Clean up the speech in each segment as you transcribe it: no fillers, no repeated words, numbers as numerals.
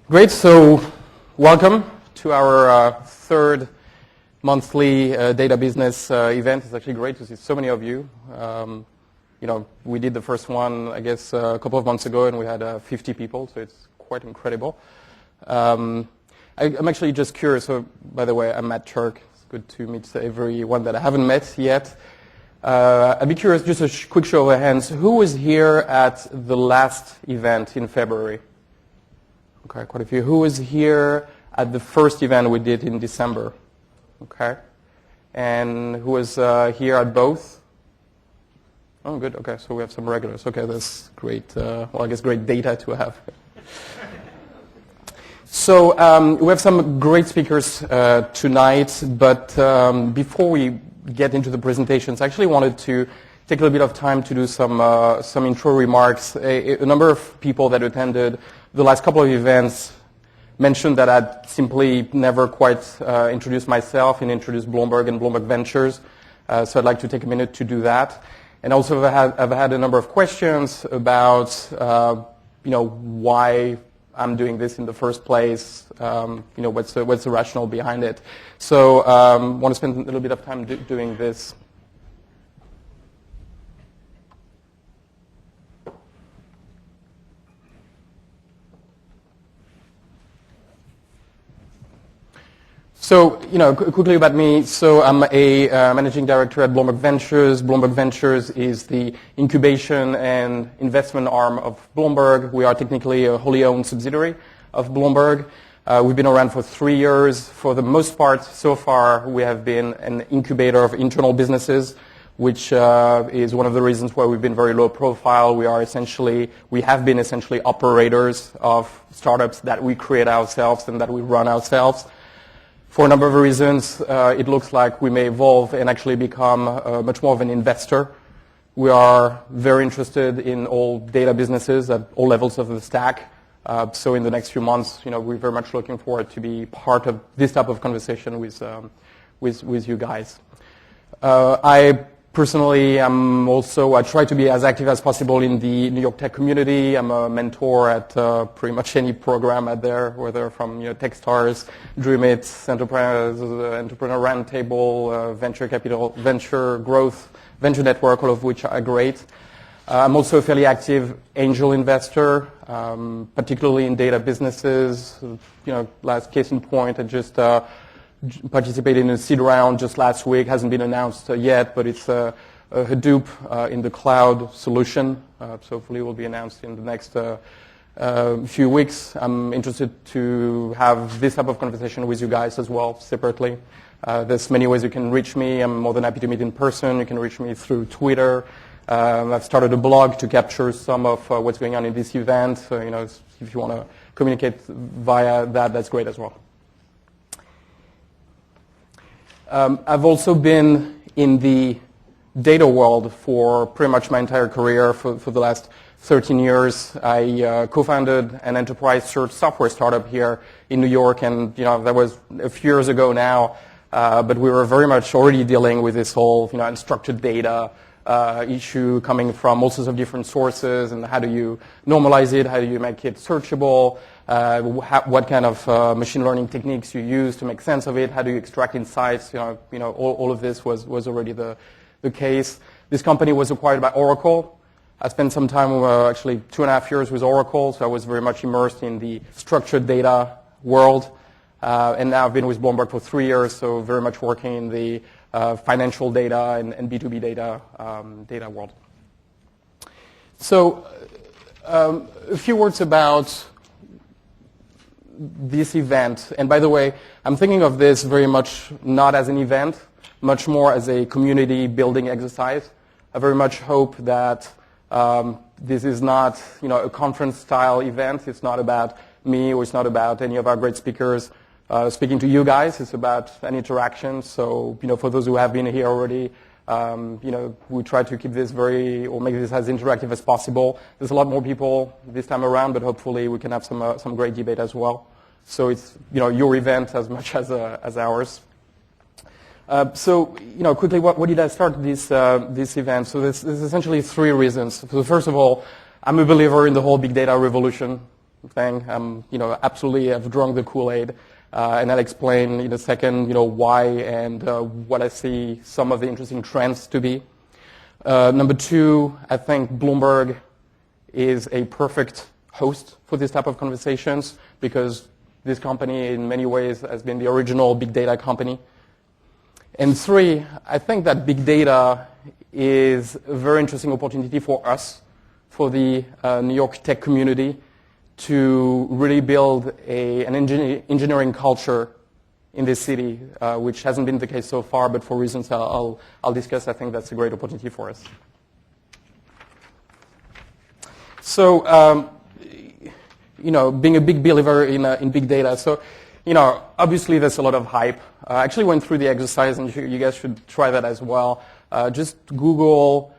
Great. So welcome to our third monthly data business event. It's actually great to see so many of you. We did the first one, I guess, a couple of months ago, and we had 50 people, so it's quite incredible. I'm actually just curious. So, by the way, I'm Matt Turk. It's good to meet everyone that I haven't met yet. I'd be curious, just a quick show of hands, who was here at the last event in February? Okay, quite a few. Who was here at the first event we did in December? Okay. And who was here at both? Oh, good. Okay, so we have some regulars. Okay, that's great. I guess great data to have. So we have some great speakers tonight, but before we get into the presentations, I actually wanted to take a little bit of time to do some intro remarks. A number of people that attended the last couple of events mentioned that I'd simply never quite introduced myself and introduced Bloomberg and Bloomberg Ventures. So I'd like to take a minute to do that. And also I've had a number of questions about why I'm doing this in the first place. What's the rationale behind it? So I want to spend a little bit of time doing this. So, quickly about me. So I'm a managing director at Bloomberg Ventures. Bloomberg Ventures is the incubation and investment arm of Bloomberg. We are technically a wholly owned subsidiary of Bloomberg. We've been around for 3 years. For the most part, so far, we have been an incubator of internal businesses, which is one of the reasons why we've been very low profile. We have been essentially operators of startups that we create ourselves and that we run ourselves. For a number of reasons, it looks like we may evolve and actually become much more of an investor. We are very interested in all data businesses at all levels of the stack. So in the next few months, we're very much looking forward to be part of this type of conversation with you guys. I personally I try to be as active as possible in the New York tech community. I'm a mentor at pretty much any program out there, whether from Techstars, Dreamit, Entrepreneur Roundtable, Venture Capital, Venture Growth, Venture Network, all of which are great. I'm also a fairly active angel investor, particularly in data businesses. Last case in point, I just participated in a seed round just last week. Hasn't been announced yet, but it's a Hadoop in the cloud solution. So hopefully it will be announced in the next few weeks. I'm interested to have this type of conversation with you guys as well, separately. There's many ways you can reach me. I'm more than happy to meet in person. You can reach me through Twitter. I've started a blog to capture some of what's going on in this event. So, if you want to communicate via that, that's great as well. I've also been in the data world for pretty much my entire career. For the last 13 years, I co-founded an enterprise search software startup here in New York, and that was a few years ago now. But we were very much already dealing with this whole unstructured data issue coming from all sorts of different sources, and how do you normalize it? How do you make it searchable? What kind of machine learning techniques you use to make sense of it? How do you extract insights? All of this was already the case. This company was acquired by Oracle. I spent some time, actually 2.5 years with Oracle, so I was very much immersed in the structured data world. And now I've been with Bloomberg for 3 years, so very much working in the financial data and B2B data world. So a few words about this event. And by the way, I'm thinking of this very much not as an event, much more as a community building exercise. I very much hope that this is not a conference style event. It's not about me, or it's not about any of our great speakers speaking to you guys. It's about an interaction. So for those who have been here already, we try to keep this make this as interactive as possible. There's a lot more people this time around, but hopefully we can have some great debate as well. So it's your event as much as ours. So quickly, what did I start this event? So there's essentially 3 reasons. So first of all, I'm a believer in the whole big data revolution. thing. Absolutely, I've drunk the Kool-Aid, and I'll explain in a second, why and what I see some of the interesting trends to be. Number two, I think Bloomberg is a perfect host for this type of conversations because this company in many ways has been the original big data company. And three, I think that big data is a very interesting opportunity for us, for the New York tech community, to really build an engineering culture in this city, which hasn't been the case so far, but for reasons I'll discuss, I think that's a great opportunity for us. So, being a big believer in big data, so, obviously there's a lot of hype. I actually went through the exercise, and you guys should try that as well. Just Google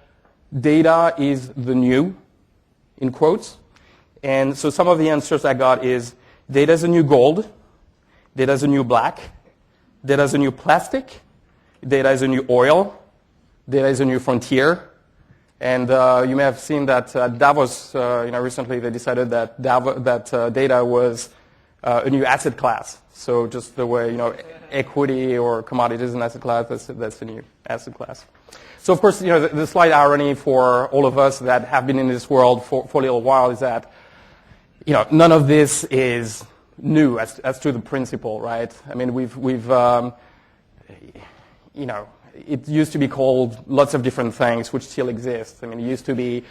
data is the new, in quotes. And so some of the answers I got is data is the new gold, data is the new black, data is the new plastic, data is the new oil, data is the new frontier. And you may have seen that Davos, recently they decided that data was a new asset class. So just the way, equity or commodities is an asset class, that's a new asset class. So of course, the slight irony for all of us that have been in this world for a little while is that, none of this is new as to the principle, right? I mean, it used to be called lots of different things, which still exist. I mean, it used to be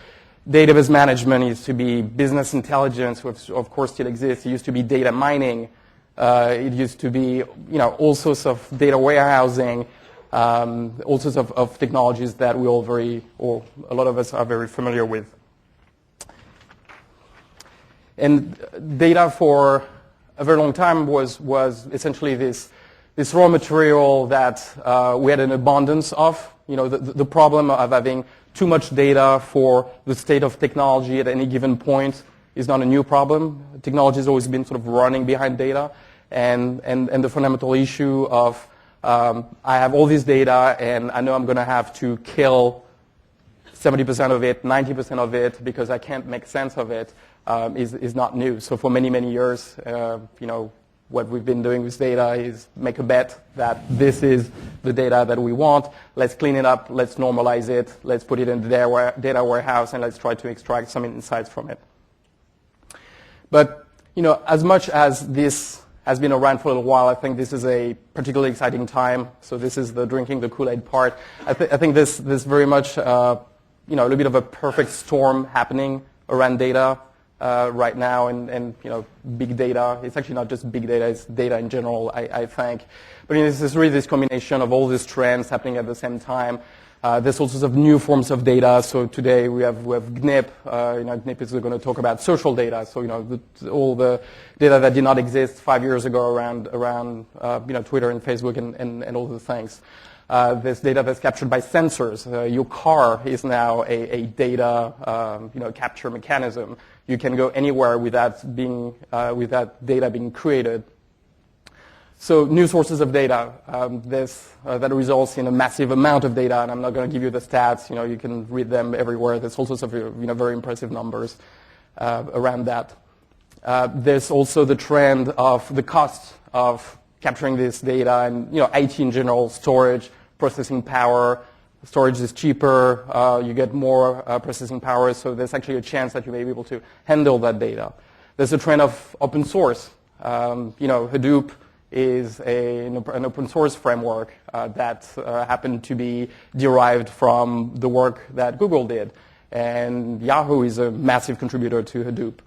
database management, it used to be business intelligence, which of course still exists. It used to be data mining. It used to be, all sorts of data warehousing, all sorts of technologies that we all a lot of us are very familiar with. And data for a very long time was essentially this raw material that we had an abundance of. The problem of having too much data for the state of technology at any given point is not a new problem. Technology has always been sort of running behind data. And the fundamental issue of I have all this data and I know I'm going to have to kill 70% of it, 90% of it because I can't make sense of it is not new. So for many, many years, what we've been doing with data is make a bet that this is the data that we want. Let's clean it up. Let's normalize it. Let's put it in the data warehouse, and let's try to extract some insights from it. But, as much as this has been around for a little while, I think this is a particularly exciting time. So this is the drinking the Kool-Aid part. I think this very much, a little bit of a perfect storm happening around data right now, and big data. It's actually not just big data; it's data in general, I think. But this is really this combination of all these trends happening at the same time. There's all sorts of new forms of data. So today we have GNIP. GNIP is going to talk about social data. So all the data that did not exist 5 years ago around Twitter and Facebook and all the things. There's data that's captured by sensors. Your car is now a data capture mechanism. You can go anywhere with that data being created. So new sources of data. That results in a massive amount of data, and I'm not going to give you the stats. You can read them everywhere. There's all sorts of very impressive numbers around that. There's also the trend of the cost of capturing this data and IT in general, storage, processing power. Storage is cheaper. You get more processing power, so there's actually a chance that you may be able to handle that data. There's a trend of open source. Hadoop is an open source framework that happened to be derived from the work that Google did. And Yahoo is a massive contributor to Hadoop.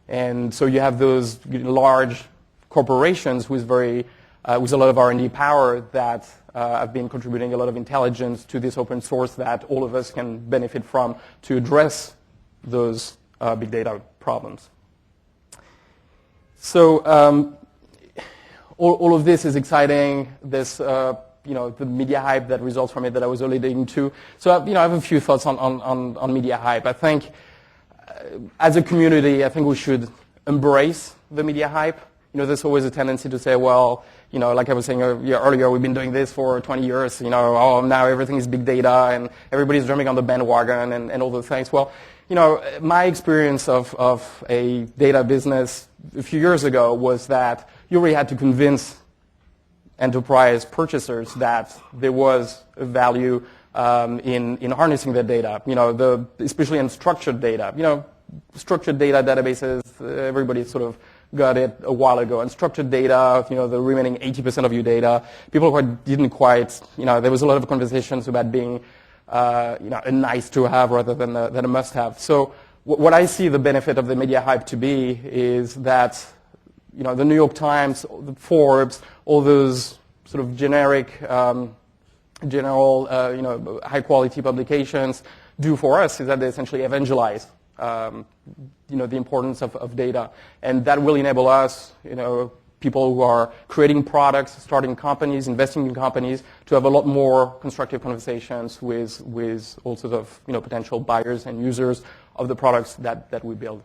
And so you have those large corporations with a lot of R&D power that have been contributing a lot of intelligence to this open source that all of us can benefit from to address those big data problems. So all of this is exciting. This, the media hype that results from it that I was alluding to. So, I have a few thoughts on media hype. I think, as a community, I think we should embrace the media hype. There's always a tendency to say, well, like I was saying earlier, we've been doing this for 20 years. Now everything is big data, and everybody's jumping on the bandwagon and all those things. Well, my experience of a data business a few years ago was that you really had to convince enterprise purchasers that there was a value in harnessing the data, especially in structured data. Structured data databases, everybody sort of got it a while ago. And structured data, the remaining 80% of your data, people who didn't quite, there was a lot of conversations about being, a nice to have rather than a must have. So what I see the benefit of the media hype to be is that, the New York Times, the Forbes, all those sort of generic, general, high quality publications do for us is that they essentially evangelize the importance of data. And that will enable us, people who are creating products, starting companies, investing in companies, to have a lot more constructive conversations with all sorts of, potential buyers and users of the products that we build.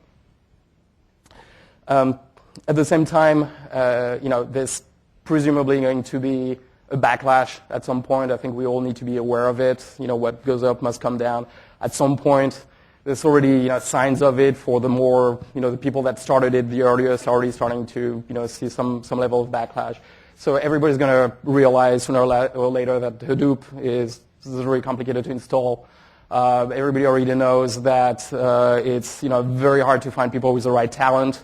At the same time, there's presumably going to be a backlash at some point. I think we all need to be aware of it. What goes up must come down at some point. There's already signs of it for the more, the people that started it the earliest are already starting to, see some level of backlash. So everybody's going to realize sooner or later that Hadoop is very complicated to install. Everybody already knows that it's, very hard to find people with the right talent.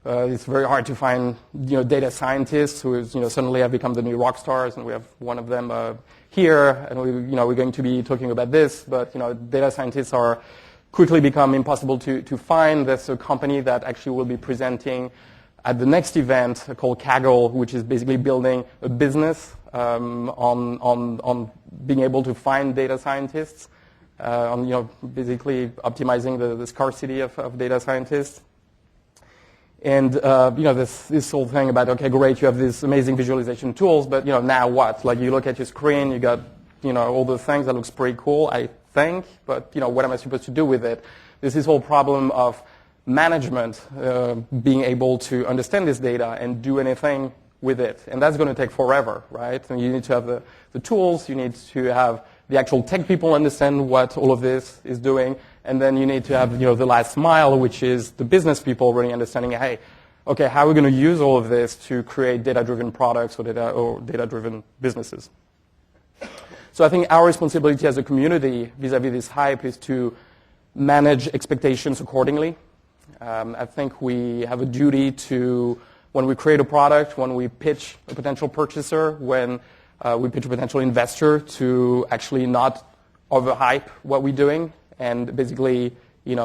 It's very hard to find, data scientists who, suddenly have become the new rock stars, and we have one of them here, and we're going to be talking about this. But data scientists are quickly become impossible to find. There's a company that actually will be presenting at the next event called Kaggle, which is basically building a business on being able to find data scientists, on basically optimizing the scarcity of data scientists. And this whole thing about, okay, great, you have these amazing visualization tools, but now what? Like, you look at your screen, you got all the things that looks pretty cool, I think, but what am I supposed to do with it? There's this whole problem of management being able to understand this data and do anything with it, and that's going to take forever, right? And you need to have the tools, you need to have the actual tech people understand what all of this is doing, and then you need to have the last mile, which is the business people really understanding, hey, okay, how are we going to use all of this to create data-driven products or data-driven businesses? So I think our responsibility as a community vis-a-vis this hype is to manage expectations accordingly. I think we have a duty to, when we create a product, when we pitch a potential purchaser, when we pitch a potential investor, to actually not overhype what we're doing and basically,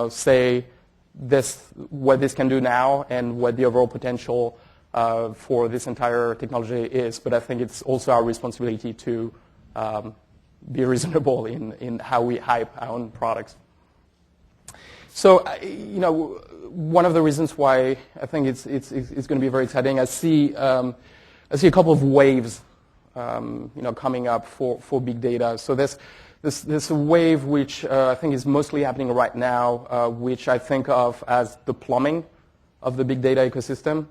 say what this can do now and what the overall potential for this entire technology is. But I think it's also our responsibility to be reasonable in how we hype our own products. So, one of the reasons why I think it's going to be very exciting, I see a couple of waves, coming up for big data. So there's a wave which I think is mostly happening right now, which I think of as the plumbing of the big data ecosystem.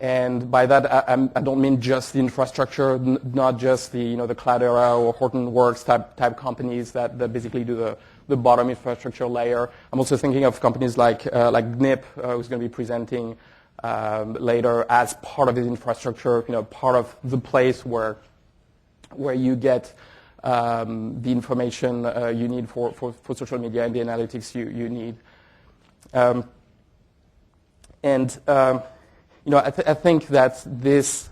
And by that, I don't mean just the infrastructure, not just the Cloudera or Hortonworks type companies that basically do the bottom infrastructure layer. I'm also thinking of companies like GNIP, who's going to be presenting later as part of the infrastructure, part of the place where you get the information you need for social media and the analytics you need. I think that this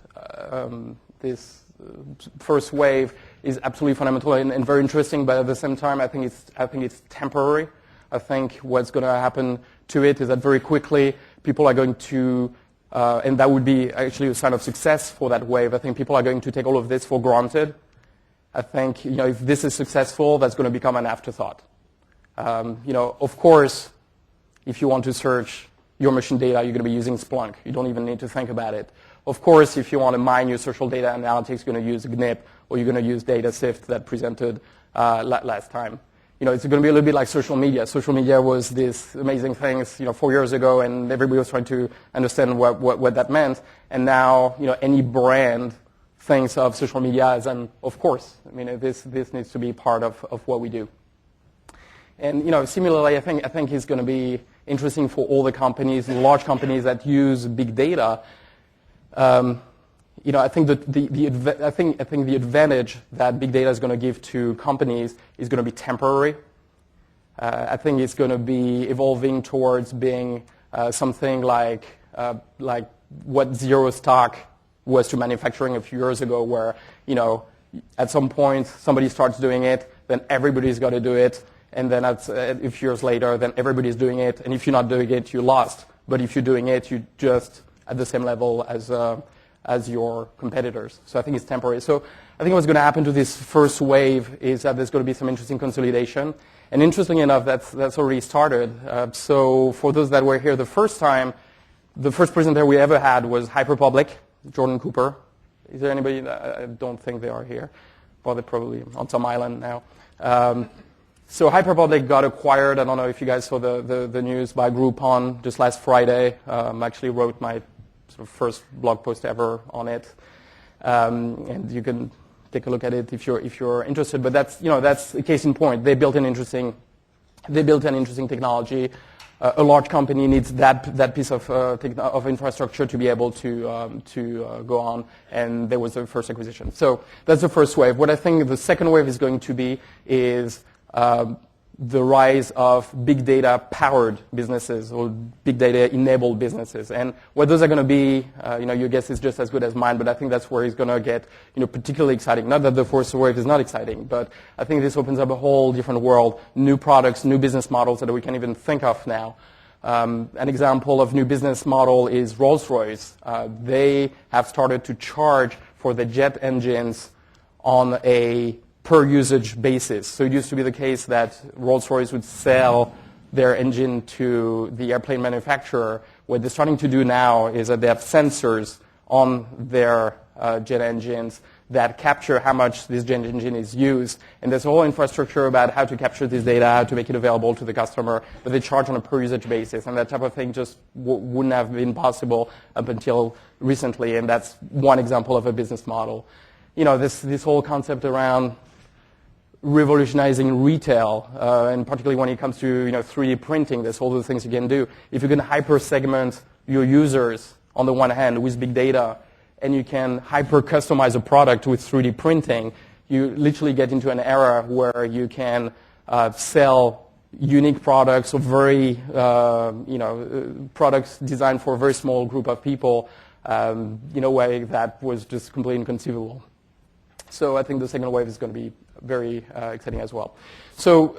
first wave is absolutely fundamental and very interesting, but at the same time, I think it's temporary. I think what's going to happen to it is that very quickly people are going to, and that would be actually a sign of success for that wave. I think people are going to take all of this for granted. I think if this is successful, that's going to become an afterthought. Of course, if you want to search your machine data, you're going to be using Splunk. You don't even need to think about it. Of course, if you want to mine your social data analytics, you're going to use GNIP, or you're going to use DataSift that presented last time. It's going to be a little bit like social media. Social media was this amazing thing, 4 years ago, and everybody was trying to understand what that meant. And now, any brand thinks of social media as of course. This needs to be part of what we do. And similarly, I think it's going to be interesting for all the companies, large companies that use big data. I think that the advantage that big data is going to give to companies is going to be temporary. I think it's going to be evolving towards being something like what zero stock was to manufacturing a few years ago, where at some point somebody starts doing it, then everybody's got to do it, and then a few years later, then everybody's doing it, and if you're not doing it, you lost. But if you're doing it, you're just at the same level as your competitors. So I think it's temporary. So I think what's going to happen to this first wave is that there's going to be some interesting consolidation. And interestingly enough, that's already started. So for those that were here the first time, the first presenter we ever had was Hyperpublic, Jordan Cooper. Is there anybody? I don't think they are here. Well, they're probably on some island now. So Hyperpublic got acquired. I don't know if you guys saw the news, by Groupon just last Friday. Actually wrote my sort of first blog post ever on it, and you can take a look at it if you're interested. But that's a case in point. They built an interesting technology. A large company needs that piece of infrastructure to be able to go on, and there was the first acquisition. So that's the first wave. What I think the second wave is going to be is the rise of big data powered businesses or big data enabled businesses. And what those are going to be, your guess is just as good as mine, but I think that's where it's going to get particularly exciting. Not that the first wave is not exciting, but I think this opens up a whole different world, new products, new business models that we can't even think of now. An example of new business model is Rolls-Royce. They have started to charge for the jet engines on a per usage basis. So it used to be the case that Rolls-Royce would sell their engine to the airplane manufacturer. What they're starting to do now is that they have sensors on their jet engines that capture how much this jet engine is used. And there's a whole infrastructure about how to capture this data, how to make it available to the customer, but they charge on a per usage basis. And that type of thing just wouldn't have been possible up until recently. And that's one example of a business model. This whole concept around revolutionizing retail, and particularly when it comes to 3D printing, there's all the things you can do. If you can hyper-segment your users on the one hand with big data, and you can hyper-customize a product with 3D printing, you literally get into an era where you can sell unique products or very products designed for a very small group of people in a way that was just completely inconceivable. So I think the second wave is going to be very exciting as well. So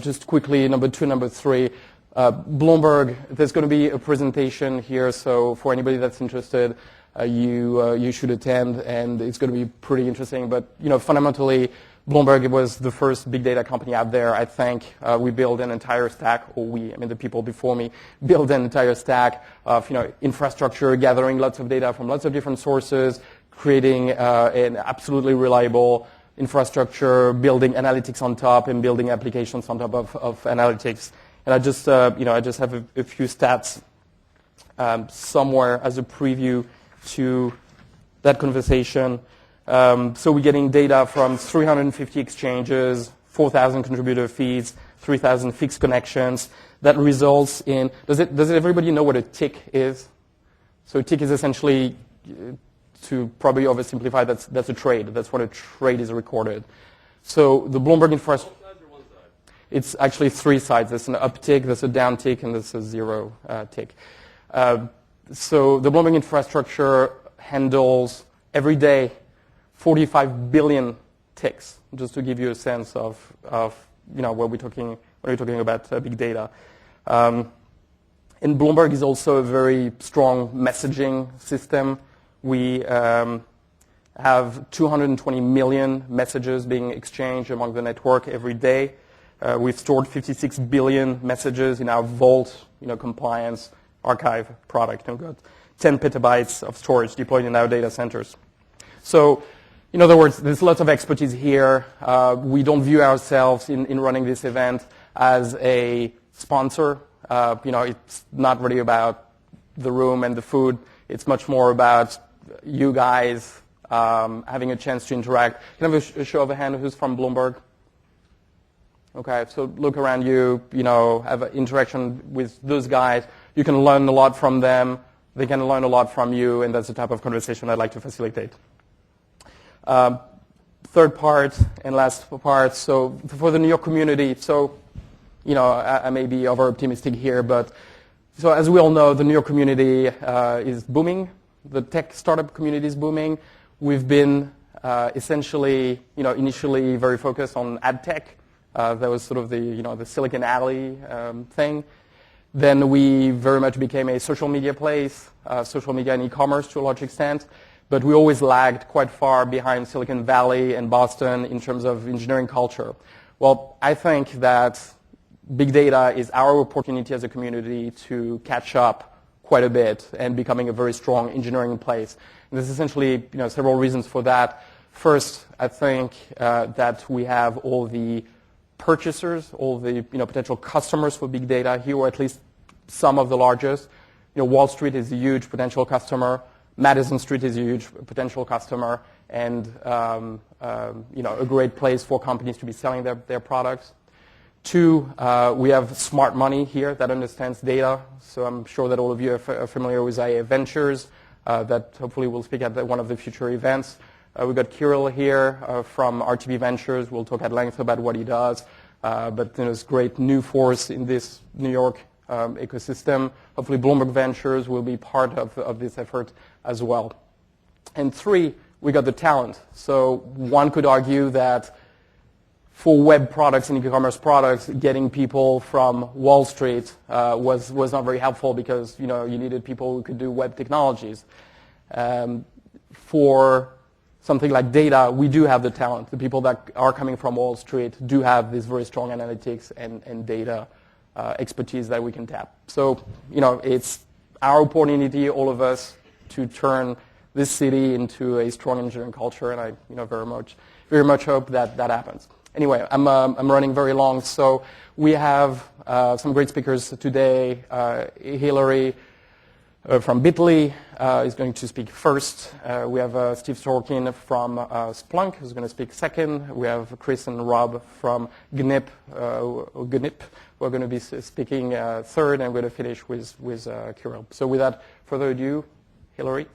just quickly, number 2, number 3, Bloomberg. There's going to be a presentation here, so for anybody that's interested, you should attend, and it's going to be pretty interesting. But fundamentally, Bloomberg was the first big data company out there. I think we built an entire stack, or the people before me built an entire stack of infrastructure, gathering lots of data from lots of different sources, creating an absolutely reliable infrastructure, building analytics on top, and building applications on top of analytics. And I just have a few stats somewhere as a preview to that conversation. So we're getting data from 350 exchanges, 4,000 contributor feeds, 3,000 fixed connections. That results in, does everybody know what a tick is? So a tick is essentially, to probably oversimplify, that's a trade. That's what a trade is recorded. So the Bloomberg infrastructure, it's actually 3 sides. There's an uptick, there's a downtick, and there's a zero tick. So the Bloomberg infrastructure handles every day 45 billion ticks, just to give you a sense of what we're talking about big data. And Bloomberg is also a very strong messaging system. We have 220 million messages being exchanged among the network every day. We've stored 56 billion messages in our Vault, compliance archive product. And we've got 10 petabytes of storage deployed in our data centers. So, in other words, there's lots of expertise here. We don't view ourselves in running this event as a sponsor. It's not really about the room and the food. It's much more about you guys having a chance to interact. Can I have a show of a hand who's from Bloomberg? Okay, so look around you, have an interaction with those guys. You can learn a lot from them. They can learn a lot from you, and that's the type of conversation I'd like to facilitate. Third part and last part, so for the New York community, so, I may be over-optimistic here, but so as we all know, the New York community is booming. The tech startup community is booming. We've been essentially, initially very focused on ad tech. That was sort of the Silicon Alley thing. Then we very much became a social media place, social media and e-commerce to a large extent. But we always lagged quite far behind Silicon Valley and Boston in terms of engineering culture. Well, I think that big data is our opportunity as a community to catch up quite a bit and becoming a very strong engineering place. And there's essentially several reasons for that. First, I think that we have all the purchasers, all the potential customers for big data here, or at least some of the largest. Wall Street is a huge potential customer. Madison Street is a huge potential customer, and a great place for companies to be selling their products. Two, we have smart money here that understands data. So I'm sure that all of you are familiar with IA Ventures that hopefully will speak at one of the future events. We've got Kirill here from RTB Ventures. We'll talk at length about what he does. But there's great new force in this New York ecosystem. Hopefully Bloomberg Ventures will be part of this effort as well. And three, we got the talent. So one could argue that for web products and e-commerce products, getting people from Wall Street was not very helpful because you needed people who could do web technologies. For something like data, we do have the talent. The people that are coming from Wall Street do have this very strong analytics and data expertise that we can tap. So, it's our opportunity, all of us, to turn this city into a strong engineering culture, and I, very much hope that happens. Anyway, I'm running very long, so we have some great speakers today. Hillary from Bitly is going to speak first. We have Steve Sorkin from Splunk, who's going to speak second. We have Chris and Rob from GNIP, who are going to be speaking third, and we're going to finish with Kirill. So without further ado, Hillary.